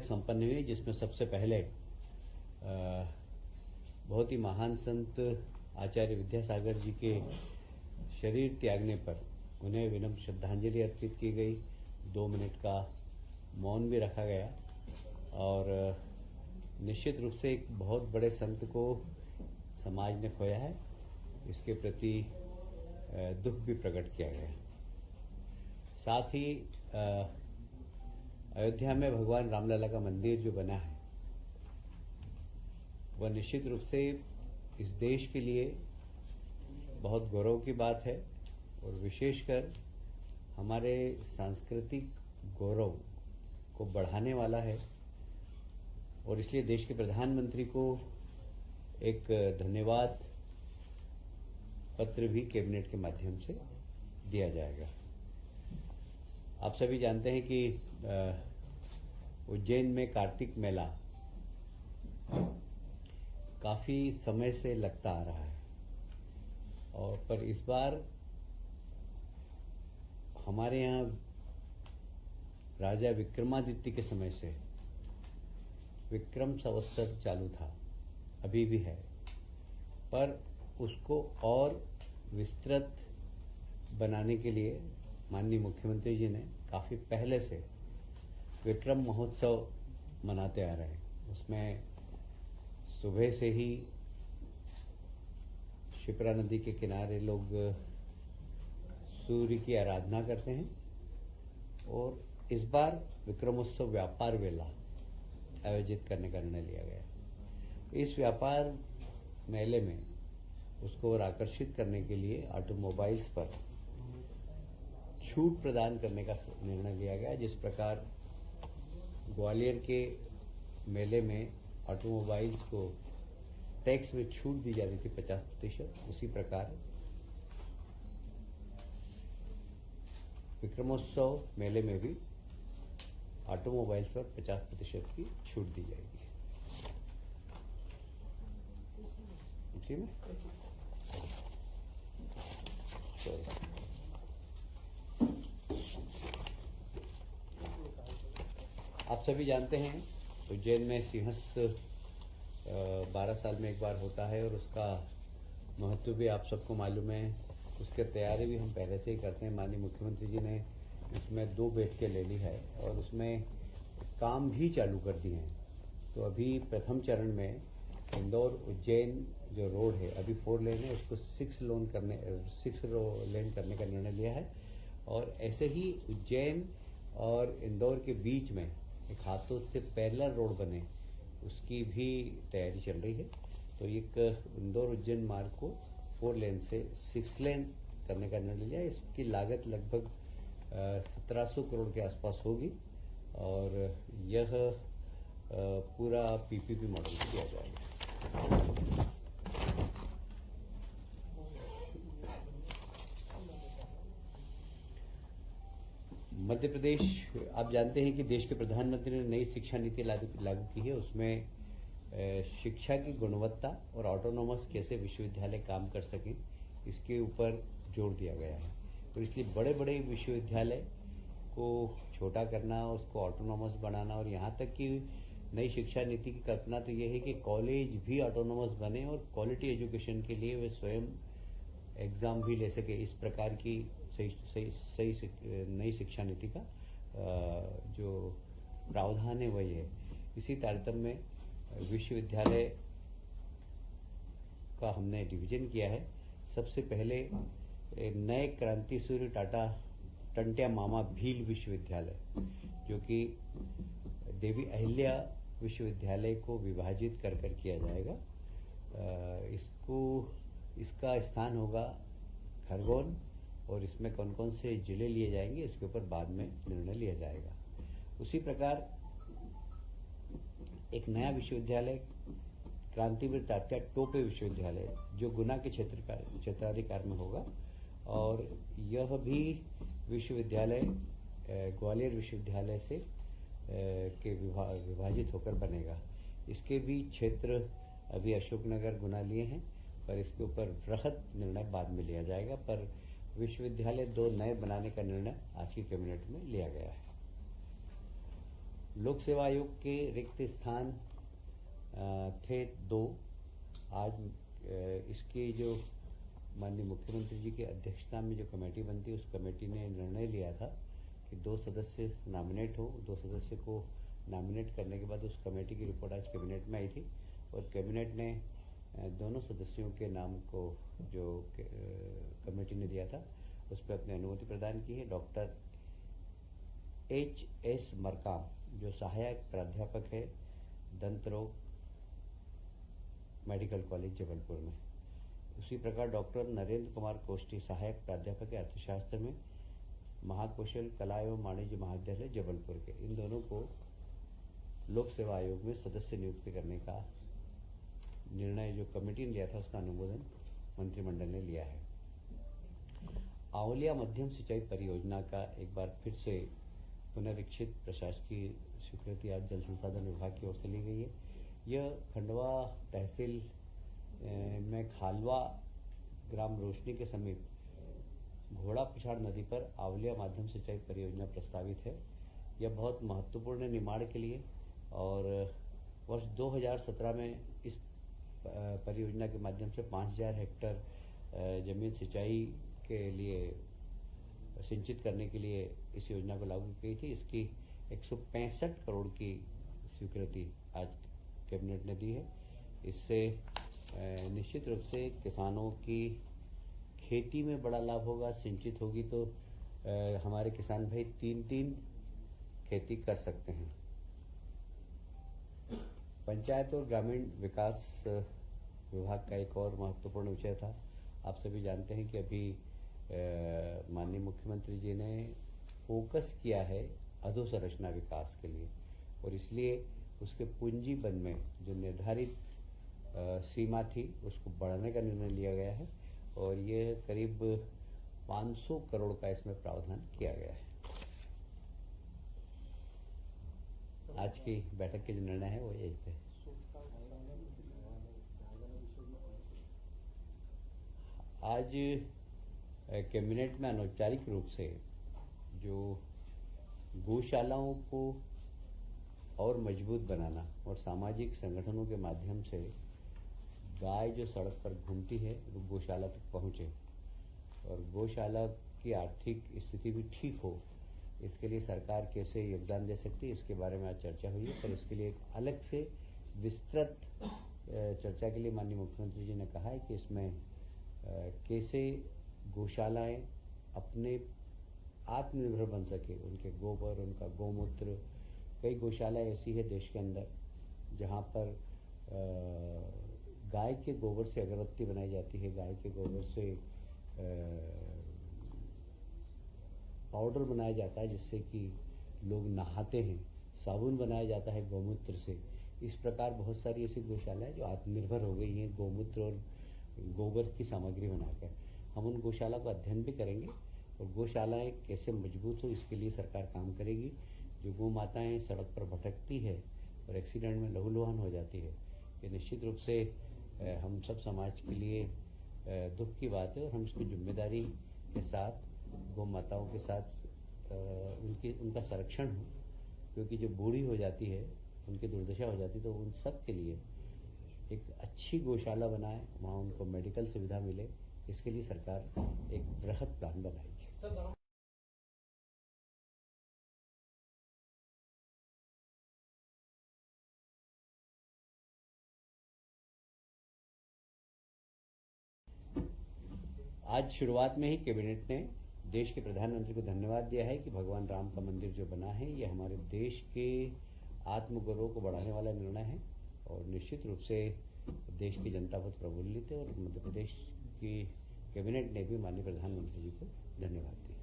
संपन्न हुई, जिसमें सबसे पहले बहुत ही महान संत आचार्य विद्यासागर जी के शरीर त्यागने पर उन्हें विनम्र श्रद्धांजलि अर्पित की गई। 2 मिनट का मौन भी रखा गया और निश्चित रूप से एक बहुत बड़े संत को समाज ने खोया है, इसके प्रति दुख भी प्रकट किया गया। साथ ही अयोध्या में भगवान रामलला का मंदिर जो बना है वह निश्चित रूप से इस देश के लिए बहुत गौरव की बात है और विशेषकर हमारे सांस्कृतिक गौरव को बढ़ाने वाला है। और इसलिए देश के प्रधानमंत्री को एक धन्यवाद पत्र भी कैबिनेट के माध्यम से दिया जाएगा। आप सभी जानते हैं कि उज्जैन में कार्तिक मेला काफी समय से लगता आ रहा है और पर इस बार हमारे यहाँ राजा विक्रमादित्य के समय से विक्रम संवत्सर चालू था, अभी भी है, पर उसको और विस्तृत बनाने के लिए माननीय मुख्यमंत्री जी ने काफी पहले से विक्रम महोत्सव मनाते आ रहे हैं। उसमें सुबह से ही शिप्रा नदी के किनारे लोग सूर्य की आराधना करते हैं और इस बार विक्रमोत्सव व्यापार मेला आयोजित करने का निर्णय लिया गया। इस व्यापार मेले में उसको और आकर्षित करने के लिए ऑटोमोबाइल्स पर छूट प्रदान करने का निर्णय लिया गया। जिस प्रकार ग्वालियर के मेले में ऑटोमोबाइल्स को टैक्स में छूट दी जाती थी 50%, उसी प्रकार विक्रमोत्सव मेले में भी ऑटोमोबाइल्स पर 50% की छूट दी जाएगी। ठीक है? आप सभी जानते हैं उज्जैन में सिंहस्थ 12 साल में एक बार होता है और उसका महत्व भी आप सबको मालूम है। उसकी तैयारी भी हम पहले से ही करते हैं। माननीय मुख्यमंत्री जी ने इसमें 2 बैठकें ले ली है और उसमें काम भी चालू कर दिए हैं। तो अभी प्रथम चरण में इंदौर उज्जैन जो रोड है अभी 4 लेन है, उसको 6 लेन करने का निर्णय लिया है। और ऐसे ही उज्जैन और इंदौर के बीच में एक हाथों से पैरेलल रोड बने, उसकी भी तैयारी चल रही है। तो एक इंदौर उज्जैन मार्ग को 4 लेन से 6 लेन करने का निर्णय लिया। इसकी लागत लगभग 1700 करोड़ के आसपास होगी और यह पूरा पीपीपी मॉडल किया जाएगा। मध्य प्रदेश, आप जानते हैं कि देश के प्रधानमंत्री ने नई शिक्षा नीति लागू की है। उसमें शिक्षा की गुणवत्ता और ऑटोनॉमस कैसे विश्वविद्यालय काम कर सकें, इसके ऊपर जोर दिया गया है। तो इसलिए बड़े बड़े विश्वविद्यालय को छोटा करना, उसको ऑटोनॉमस बनाना और यहाँ तक कि नई शिक्षा नीति की कल्पना तो ये है कि कॉलेज भी ऑटोनॉमस बने और क्वालिटी एजुकेशन के लिए वे स्वयं एग्जाम भी ले सके। इस प्रकार की सही नई शिक्षा नीति का जो प्रावधान है वही है। इसी तारतम्य में विश्वविद्यालय का हमने डिवीजन किया है। सबसे पहले नए क्रांति सूर्य टाटा टंट्या मामा भील विश्वविद्यालय, जो कि देवी अहिल्या विश्वविद्यालय को विभाजित कर किया जाएगा। इसका स्थान होगा खरगोन और इसमें कौन कौन से जिले लिए जाएंगे इसके ऊपर बाद में निर्णय लिया जाएगा। उसी प्रकार एक नया विश्वविद्यालय क्रांतिवीर तात्या टोपे विश्वविद्यालय जो गुना के क्षेत्राधिकार में होगा और यह भी विश्वविद्यालय ग्वालियर विश्वविद्यालय से के विभाजित होकर बनेगा। इसके भी क्षेत्र अभी अशोकनगर गुना लिए हैं, पर इसके ऊपर वृहद निर्णय बाद में लिया जाएगा। पर विश्वविद्यालय 2 नए बनाने का निर्णय आज की कैबिनेट में लिया गया है। लोक सेवा आयोग के रिक्त स्थान थे 2। आज इसकी जो माननीय मुख्यमंत्री जी की अध्यक्षता में जो कमेटी बनती है, उस कमेटी ने निर्णय लिया था कि 2 सदस्य नामिनेट हो। 2 सदस्य को नामिनेट करने के बाद उस कमेटी की रिपोर्ट आज कैबिनेट में आई थी और कैबिनेट ने दोनों सदस्यों के नाम को जो कमेटी ने दिया था उस पर अपनी अनुमति प्रदान की है। Doctor H.S. मरकाम जो सहायक प्राध्यापक है दंत रोग मेडिकल कॉलेज जबलपुर में। उसी प्रकार डॉक्टर नरेंद्र कुमार कोष्टी सहायक प्राध्यापक है अर्थशास्त्र में महाकौशल कला एवं वाणिज्य महाविद्यालय जबलपुर के। इन दोनों को लोक सेवा आयोग में सदस्य नियुक्त करने का निर्णय जो कमेटी ने लिया था उसका अनुमोदन मंत्रिमंडल ने लिया है। आंवलिया मध्यम सिंचाई परियोजना का एक बार फिर से पुनरीक्षित प्रशासकीय स्वीकृति आज जल संसाधन विभाग की ओर से ली गई है। यह खंडवा तहसील में खालवा ग्राम रोशनी के समीप घोड़ा पिछाड़ नदी पर आंवलिया माध्यम सिंचाई परियोजना प्रस्तावित है। यह बहुत महत्वपूर्ण है निमाड़ के लिए और वर्ष 2017 में इस परियोजना के माध्यम से 5000 हेक्टेयर जमीन सिंचाई के लिए सिंचित करने के लिए इस योजना को लागू की गई थी। इसकी 165 करोड़ की स्वीकृति आज कैबिनेट ने दी है। इससे निश्चित रूप से किसानों की खेती में बड़ा लाभ होगा। सिंचित होगी तो हमारे किसान भाई 3 खेती कर सकते हैं। पंचायत और ग्रामीण विकास विभाग का एक और महत्वपूर्ण विषय था। आप सभी जानते हैं कि अभी माननीय मुख्यमंत्री जी ने फोकस किया है अधोसंरचना विकास के लिए और इसलिए उसके पूंजी बंद में जो निर्धारित सीमा थी उसको बढ़ाने का निर्णय लिया गया है और ये करीब 500 करोड़ का इसमें प्रावधान किया गया है। आज की बैठक के जो निर्णय है वो यही थे। आज कैबिनेट में अनौपचारिक रूप से जो गौशालाओं को और मजबूत बनाना और सामाजिक संगठनों के माध्यम से गाय जो सड़क पर घूमती है वो गौशाला तक पहुँचे और गौशाला की आर्थिक स्थिति भी ठीक हो, इसके लिए सरकार कैसे योगदान दे सकती है इसके बारे में आज चर्चा हुई है। पर इसके लिए एक अलग से विस्तृत चर्चा के लिए माननीय मुख्यमंत्री जी ने कहा है कि इसमें कैसे गौशालाएं अपने आत्मनिर्भर बन सके, उनके गोबर, उनका गौमूत्र। कई गौशालाएं ऐसी है देश के अंदर जहां पर गाय के गोबर से अगरबत्ती बनाई जाती है, गाय के गोबर से पाउडर बनाया जाता है जिससे कि लोग नहाते हैं, साबुन बनाया जाता है गौमूत्र से। इस प्रकार बहुत सारी ऐसी गौशालाएं जो आत्मनिर्भर हो गई हैं गौमूत्र और गोबर की सामग्री बनाकर। हम उन गौशाला का अध्ययन भी करेंगे और गौशालाएं कैसे मजबूत हो इसके लिए सरकार काम करेगी। जो गौ माताएँ सड़क पर भटकती है और एक्सीडेंट में लहूलुहान हो जाती है, ये निश्चित रूप से हम सब समाज के लिए दुख की बात है और हम इसकी जिम्मेदारी के साथ गौ माताओं के साथ उनका संरक्षण हो, क्योंकि जो बूढ़ी हो जाती है, उनकी दुर्दशा हो जाती है, तो उन सब के लिए एक अच्छी गौशाला बनाए, वहाँ उनको मेडिकल सुविधा मिले, इसके लिए सरकार एक बृहद प्लान बनाएगी। आज शुरुआत में ही कैबिनेट ने देश के प्रधानमंत्री को धन्यवाद दिया है कि भगवान राम का मंदिर जो बना है ये हमारे देश के आत्मगौरव को बढ़ाने वाला निर्णय है और निश्चित रूप से देश की जनता बहुत प्रफुल्लित है और मध्य प्रदेश की कैबिनेट ने भी माननीय प्रधानमंत्री जी को धन्यवाद दिया।